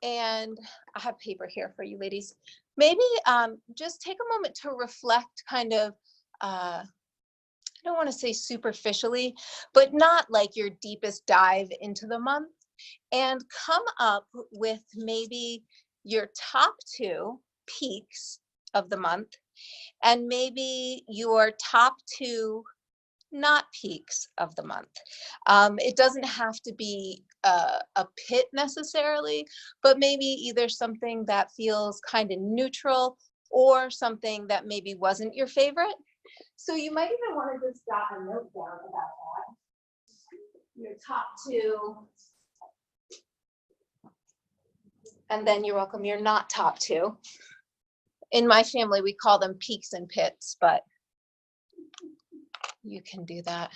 And I have paper here for you ladies. Maybe just take a moment to reflect kind of, I don't want to say superficially, but not like your deepest dive into the month, and come up with maybe your top 2 peaks of the month and maybe your top 2 not peaks of the month. It doesn't have to be a pit necessarily, but maybe either something that feels kind of neutral or something that maybe wasn't your favorite. So you might even want to just jot a note down about that. Your top 2, and then you're welcome, your not top 2. In my family, we call them peaks and pits, but you can do that.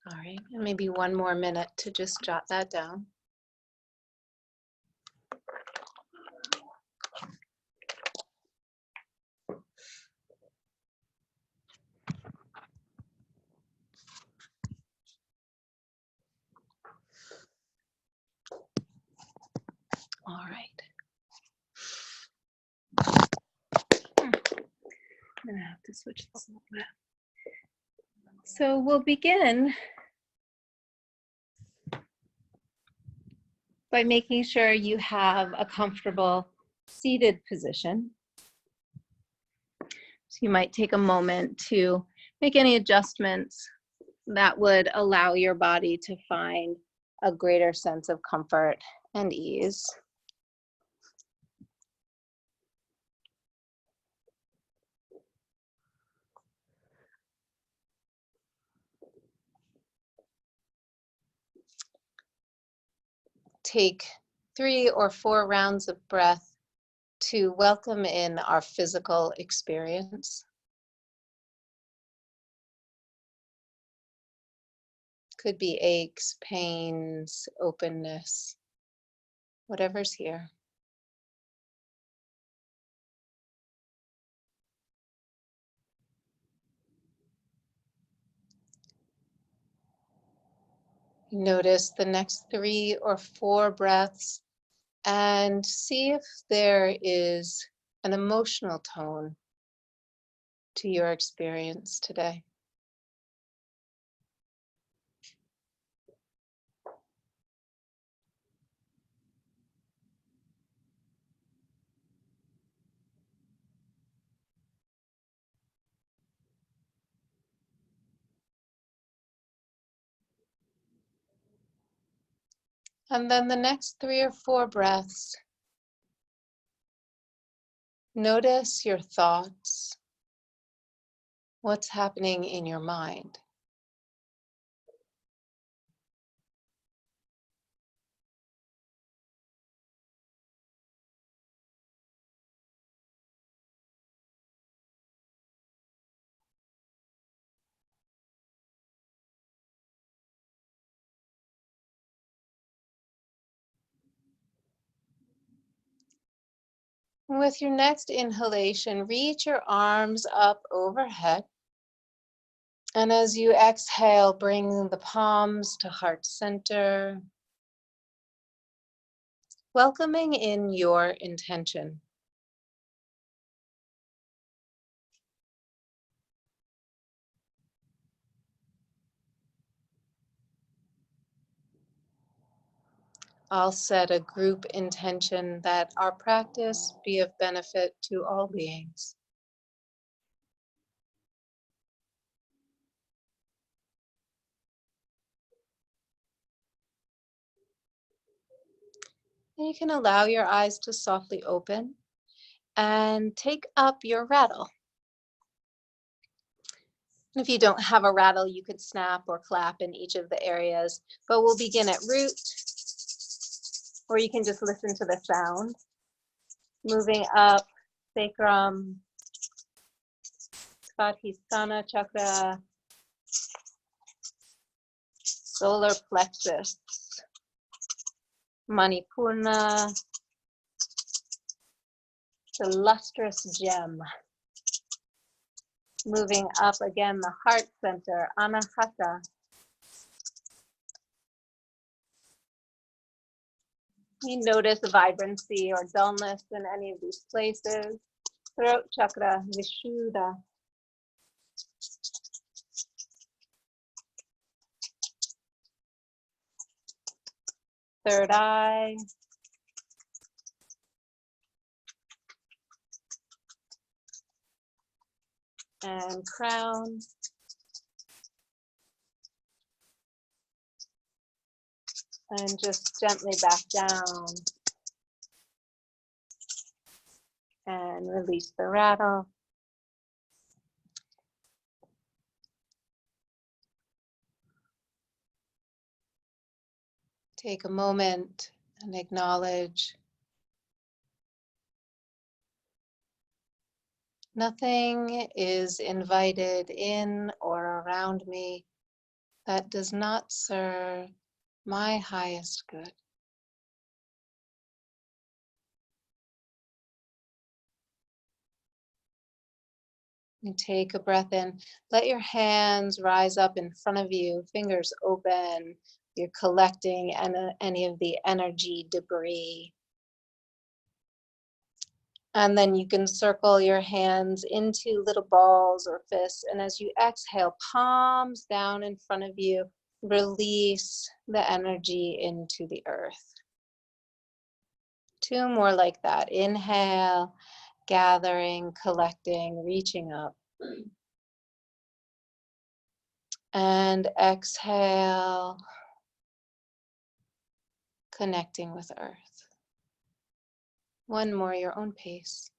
All right, and maybe one more minute to just jot that down. All right. I'm gonna have to switch this a little bit. So we'll begin by making sure you have a comfortable seated position. So you might take a moment to make any adjustments that would allow your body to find a greater sense of comfort and ease. Take 3 or 4 rounds of breath to welcome in our physical experience. Could be aches, pains, openness, whatever's here. Notice the next 3 or 4 breaths and see if there is an emotional tone to your experience today. And then the next 3 or 4 breaths, notice your thoughts, what's happening in your mind. With your next inhalation, reach your arms up overhead. And as you exhale, bring the palms to heart center, welcoming in your intention. I'll set a group intention that our practice be of benefit to all beings. You can allow your eyes to softly open and take up your rattle. If you don't have a rattle, you could snap or clap in each of the areas, but we'll begin at root, or you can just listen to the sound. Moving up, sacrum, Svadhisthana chakra, solar plexus, Manipurna, the lustrous gem. Moving up again, the heart center, Anahata. You notice vibrancy or dullness in any of these places. Throat chakra, Vishuddha. Third eye. And crown. And just gently back down. And release the rattle. Take a moment and acknowledge nothing is invited in or around me that does not serve my highest good. And take a breath in. Let your hands rise up in front of you, fingers open. You're collecting any of the energy debris. And then you can circle your hands into little balls or fists. And as you exhale, palms down in front of you, release the energy into the earth. Two more like that. Inhale, gathering, collecting, reaching up. And exhale, connecting with earth. One more, your own pace.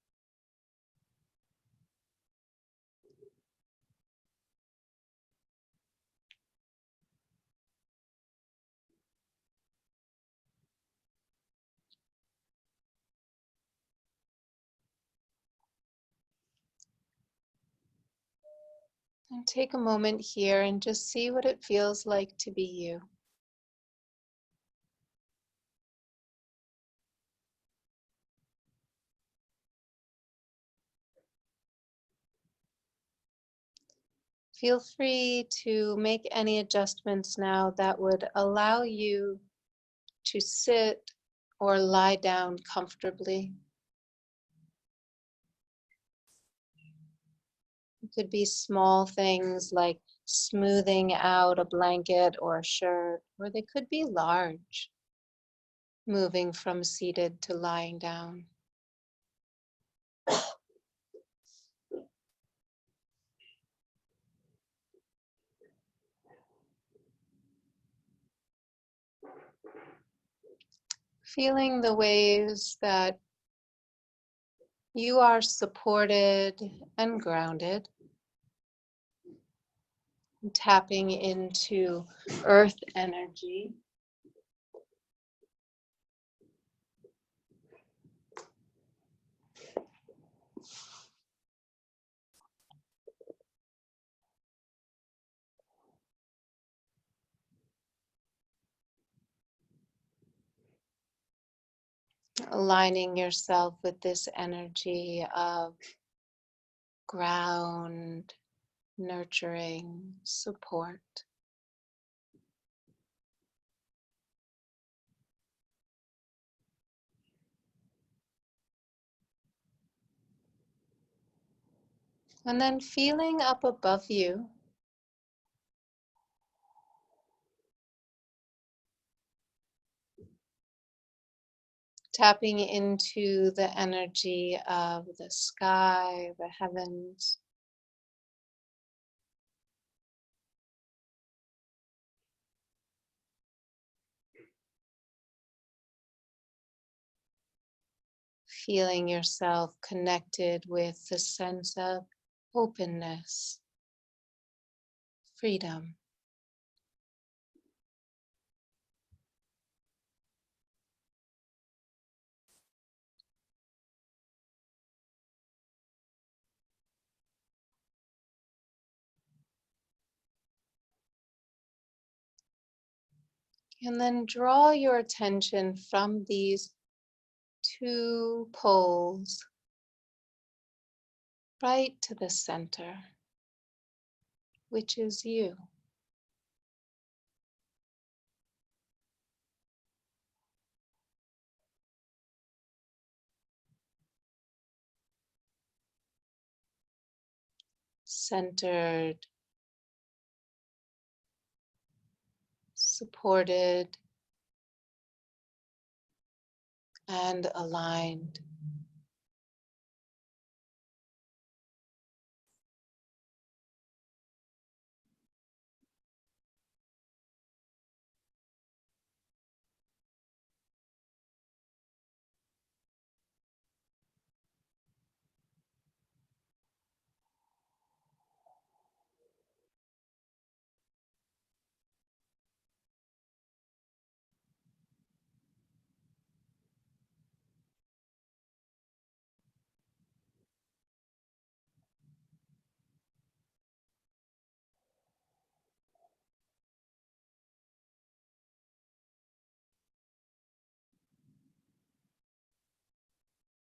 And take a moment here and just see what it feels like to be you. Feel free to make any adjustments now that would allow you to sit or lie down comfortably. It could be small things like smoothing out a blanket or a shirt, or they could be large, moving from seated to lying down. Feeling the ways that you are supported and grounded, tapping into earth energy. Aligning yourself with this energy of ground, nurturing, support. And then feeling up above you, tapping into the energy of the sky, the heavens. feeling yourself connected with the sense of openness, freedom. And then draw your attention from these two poles right to the center, which is you. Centered, supported, and aligned.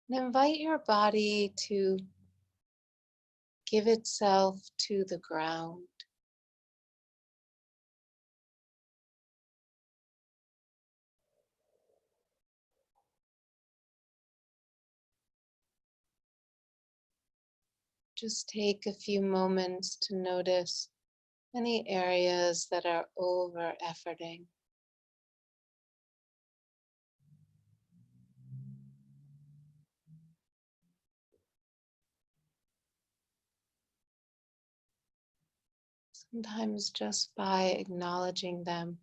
And invite your body to give itself to the ground. Just take a few moments to notice any areas that are over efforting. Sometimes just by acknowledging them,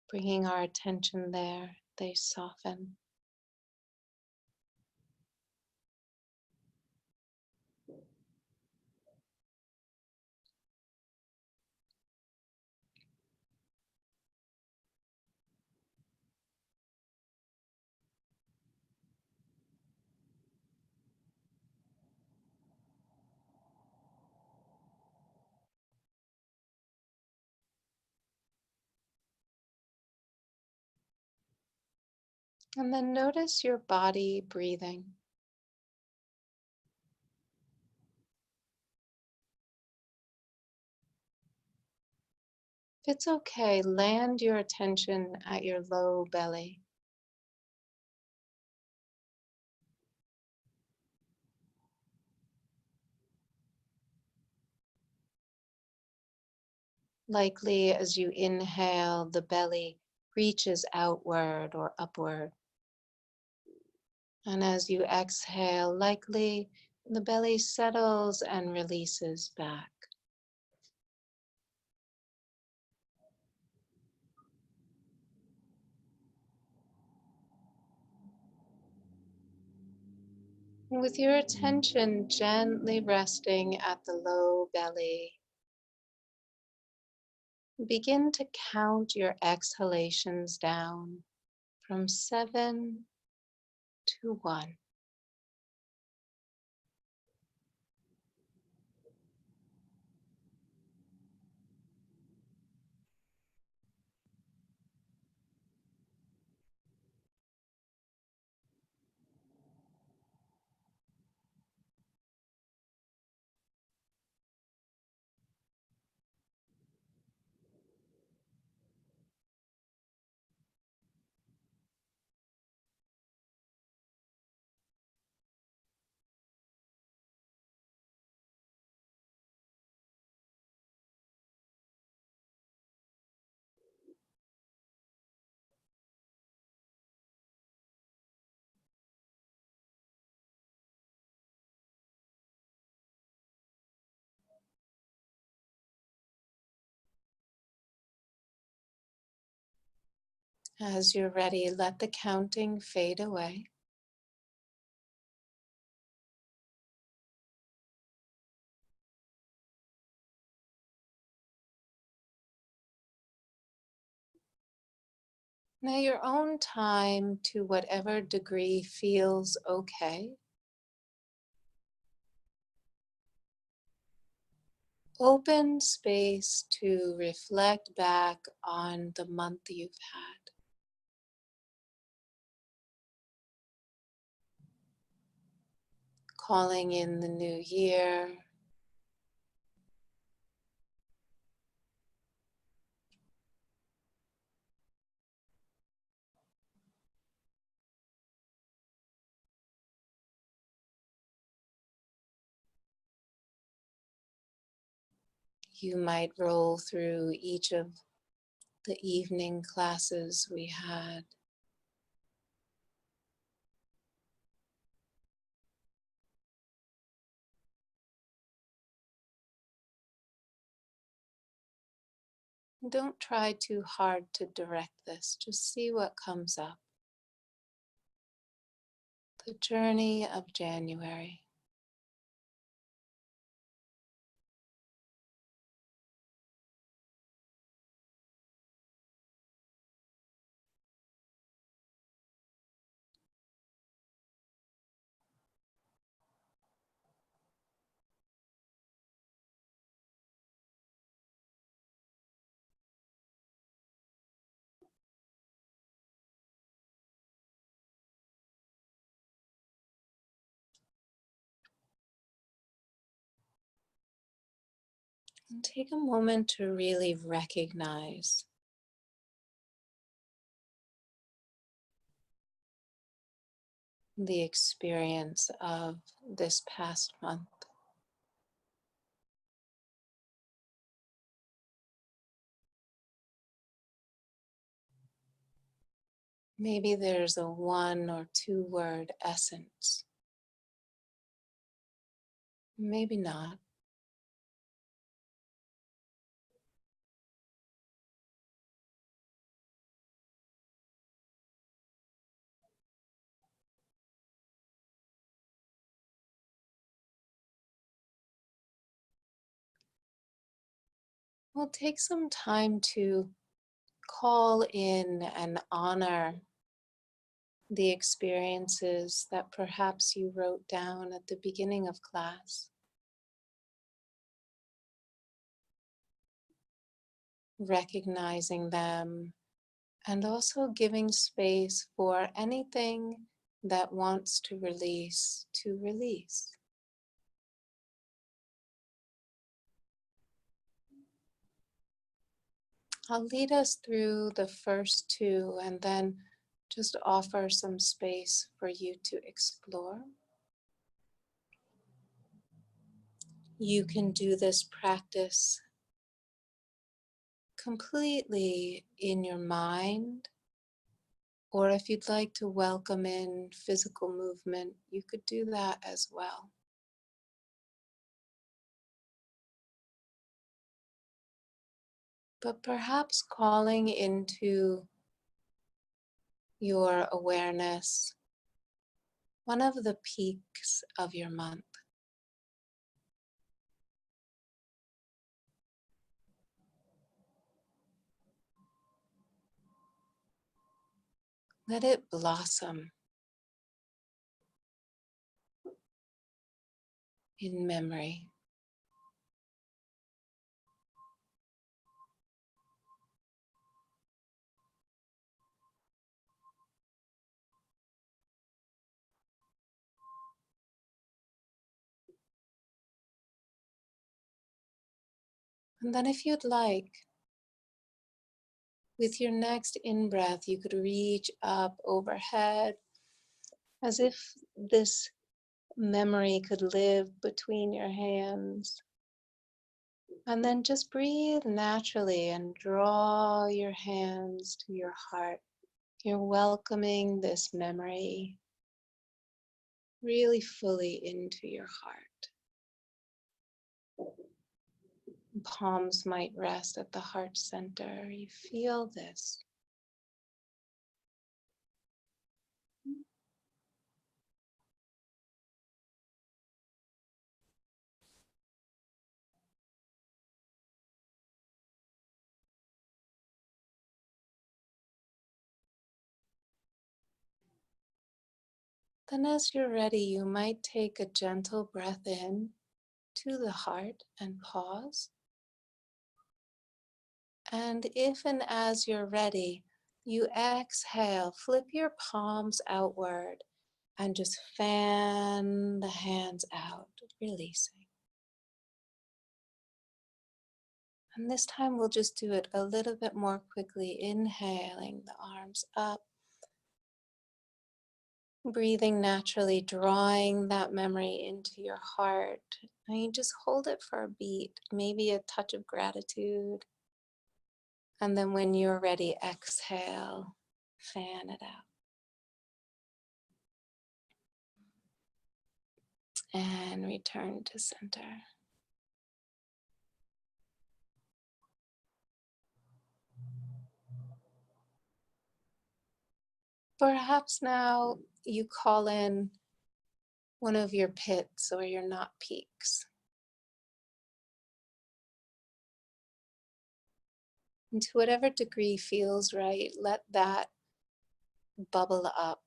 bringing our attention there, they soften. And then notice your body breathing. If it's okay, land your attention at your low belly. Likely as you inhale, the belly reaches outward or upward. And as you exhale, likely the belly settles and releases back. And with your attention gently resting at the low belly, begin to count your exhalations down from 7 to 1. As you're ready, let the counting fade away. Now, your own time, to whatever degree feels okay. Open space to reflect back on the month you've had. Calling in the new year. You might roll through each of the evening classes we had. Don't try too hard to direct this, just see what comes up. The journey of January. And take a moment to really recognize the experience of this past month. Maybe there's a 1 or 2 word essence. Maybe not. We'll take some time to call in and honor the experiences that perhaps you wrote down at the beginning of class. Recognizing them and also giving space for anything that wants to release to release. I'll lead us through the first 2 and then just offer some space for you to explore. You can do this practice completely in your mind, or if you'd like to welcome in physical movement, you could do that as well. But perhaps calling into your awareness one of the peaks of your month. Let it blossom in memory. And then if you'd like, with your next in-breath, you could reach up overhead as if this memory could live between your hands. And then just breathe naturally and draw your hands to your heart. You're welcoming this memory really fully into your heart. Palms might rest at the heart center. You feel this. Then as you're ready, you might take a gentle breath in to the heart and pause. And if and as you're ready, you exhale, flip your palms outward and just fan the hands out, releasing. And this time we'll just do it a little bit more quickly, inhaling the arms up, breathing naturally, drawing that memory into your heart. And you just hold it for a beat, maybe a touch of gratitude. And then when you're ready, exhale, fan it out. And return to center. Perhaps now you call in one of your pits or your not peaks. And to whatever degree feels right, let that bubble up.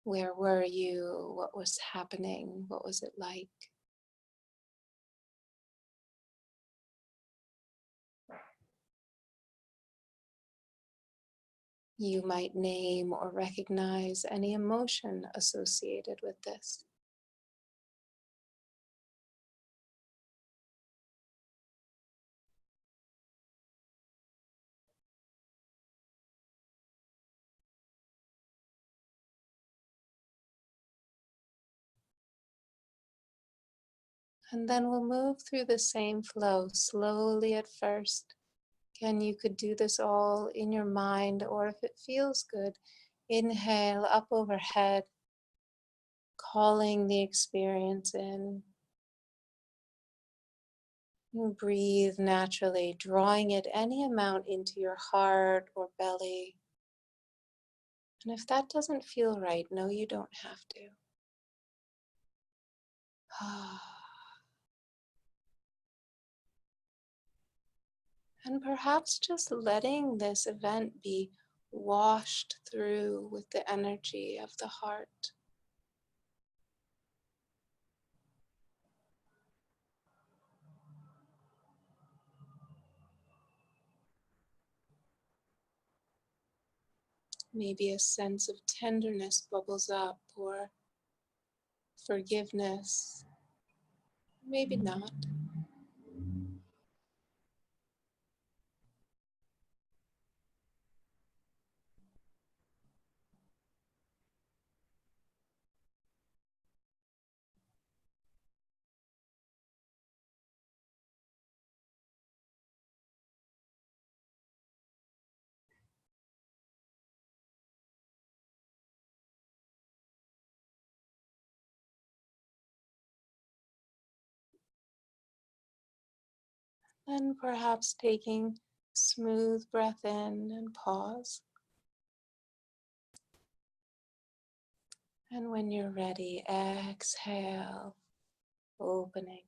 Where were you? What was happening? What was it like? You might name or recognize any emotion associated with this. And then we'll move through the same flow slowly at first. Again, you could do this all in your mind, or if it feels good, inhale up overhead, calling the experience in. You breathe naturally, drawing it any amount into your heart or belly. And if that doesn't feel right, no, you don't have to. And perhaps just letting this event be washed through with the energy of the heart. Maybe a sense of tenderness bubbles up, or forgiveness. Maybe not. And perhaps taking smooth breath in and pause. And when you're ready, exhale, opening.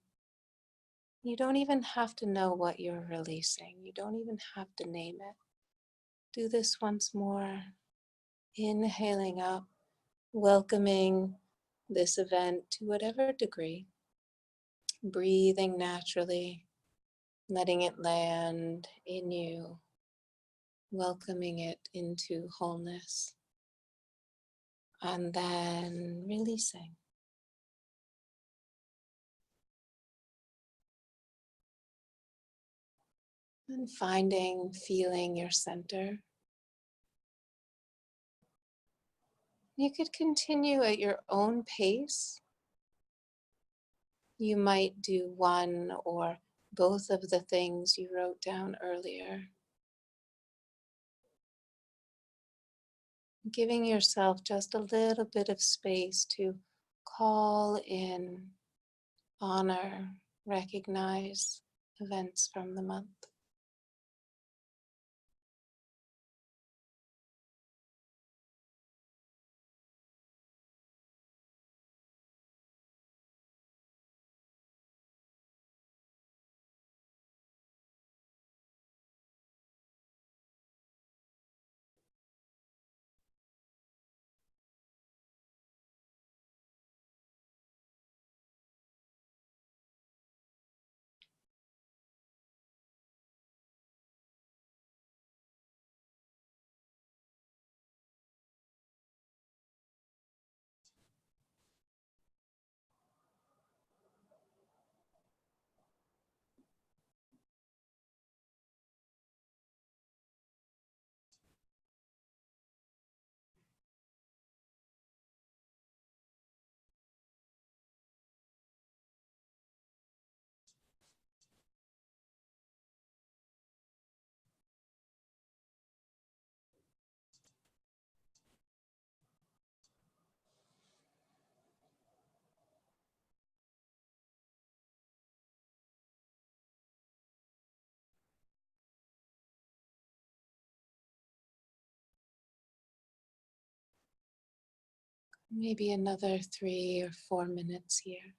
You don't even have to know what you're releasing. You don't even have to name it. Do this once more. Inhaling up, welcoming this event to whatever degree. Breathing naturally, letting it land in you, welcoming it into wholeness, and then releasing. And finding, feeling your center. You could continue at your own pace. You might do one or both of the things you wrote down earlier. Giving yourself just a little bit of space to call in, honor, recognize events from the month. Maybe another 3 or 4 minutes here.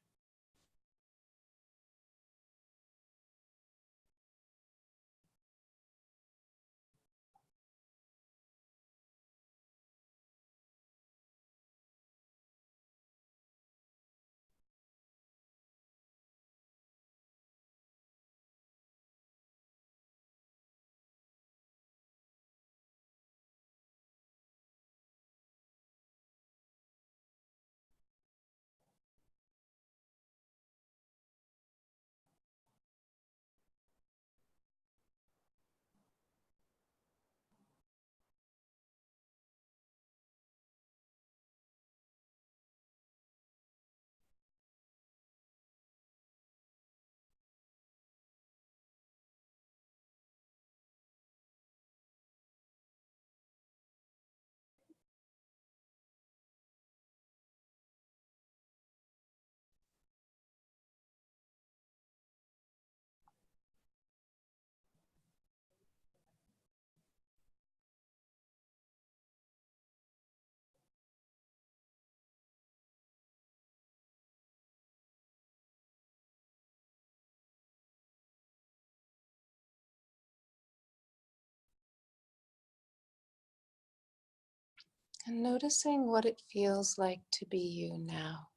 And noticing what it feels like to be you now,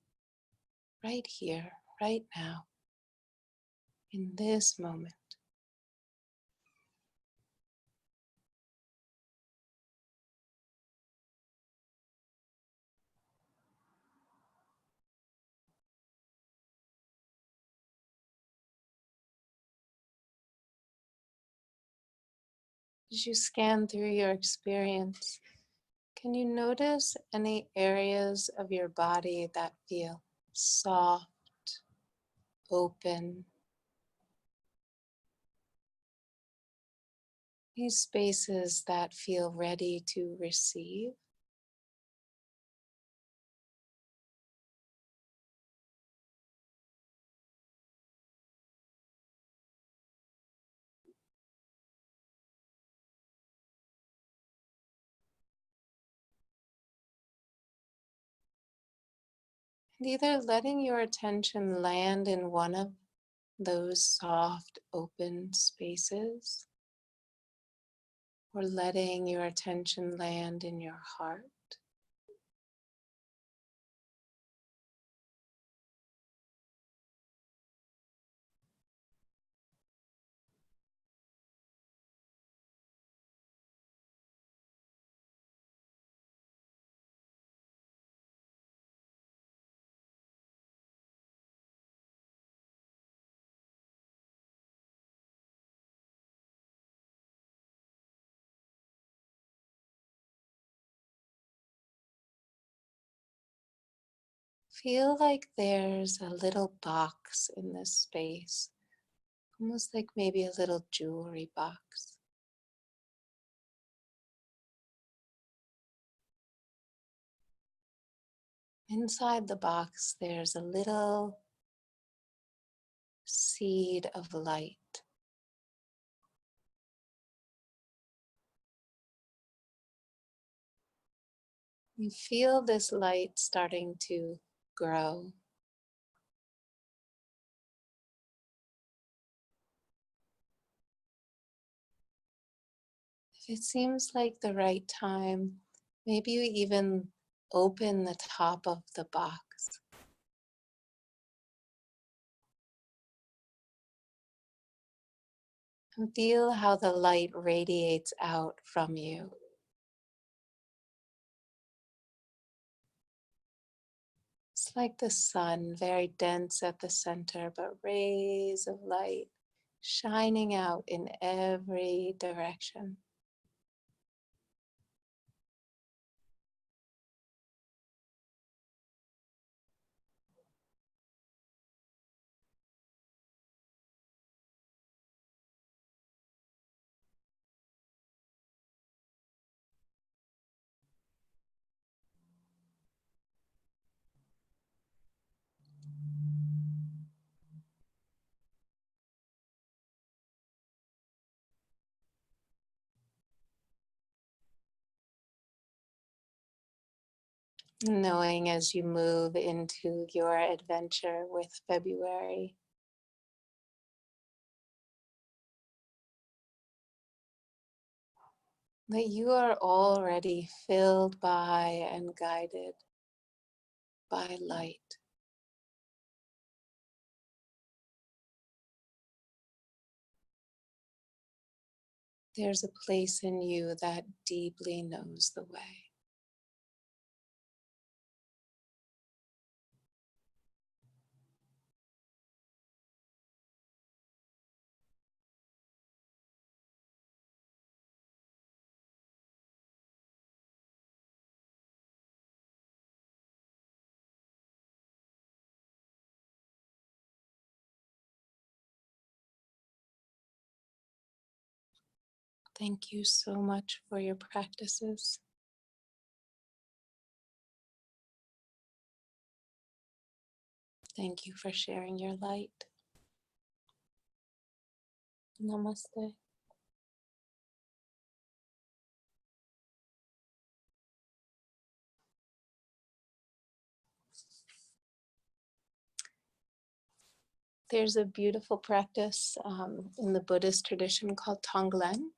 right here, right now, in this moment. As you scan through your experience, can you notice any areas of your body that feel soft, open? These spaces that feel ready to receive? And either letting your attention land in one of those soft, open spaces, or letting your attention land in your heart. Feel like there's a little box in this space, almost like maybe a little jewelry box. Inside the box, there's a little seed of light. You feel this light starting to grow. If it seems like the right time, maybe you even open the top of the box. And feel how the light radiates out from you. It's like the sun, very dense at the center, but rays of light shining out in every direction. Knowing as you move into your adventure with February, that you are already filled by and guided by light. There's a place in you that deeply knows the way. Thank you so much for your practices. Thank you for sharing your light. Namaste. There's a beautiful practice in the Buddhist tradition called Tonglen.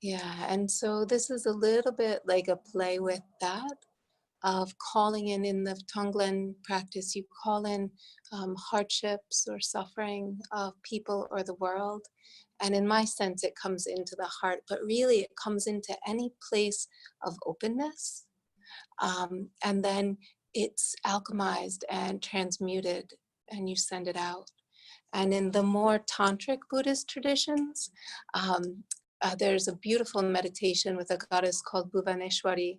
Yeah, and so this is a little bit like a play with that, of calling in the Tonglen practice, you call in hardships or suffering of people or the world. And in my sense, it comes into the heart, but really it comes into any place of openness. And then it's alchemized and transmuted, and you send it out. And in the more tantric Buddhist traditions, there's a beautiful meditation with a goddess called Bhuvaneshwari.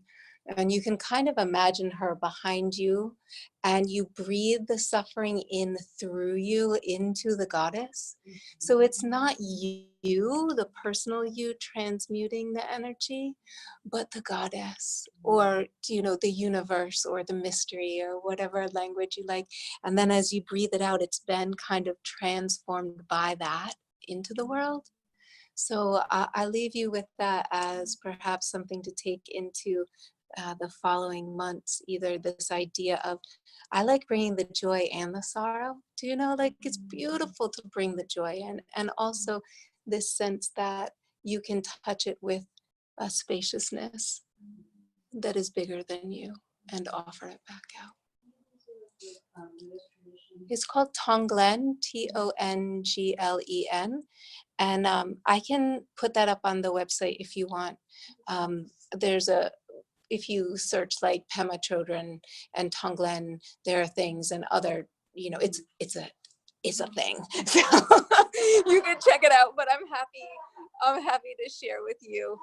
And you can kind of imagine her behind you, and you breathe the suffering in through you into the goddess. So it's not you, the personal you, transmuting the energy, but the goddess, or the universe, or the mystery, or whatever language you like. And then as you breathe it out, it's been kind of transformed by that into the world. So I leave you with that as perhaps something to take into the following months. Either this idea of, I like bringing the joy and the sorrow. Do you know, like, it's beautiful to bring the joy in, and also this sense that you can touch it with a spaciousness that is bigger than you and offer it back out. It's called Tonglen, Tonglen. And I can put that up on the website if you want. If you search like Pema Chodron and Tonglen, there are things, and other, it's a thing. So you can check it out, but I'm happy to share with you.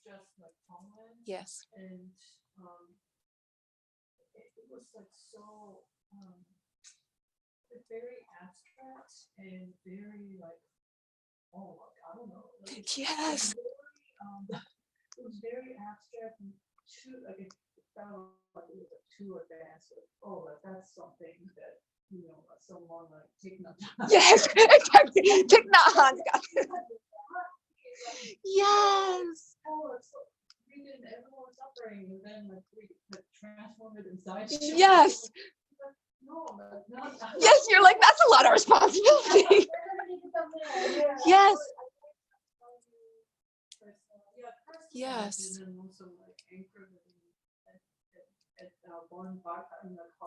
Just like Tonglen. Yes. And it was like so very abstract and very like, I don't know. Like, yes. It was very abstract and too, like, it felt like it was too advanced. Like, that's something that someone like Thich Nhat Hanh. Yes, exactly. Thich Nhat Hanh's got it. Yes. We didn't everyone suffering, and then like we transform it inside. Yes. No, not. Yes, you're like, that's a lot of responsibility. Yes. Yes.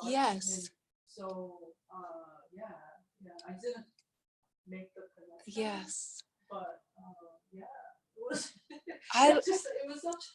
Yes. So I didn't make the connection. Yes. But it was such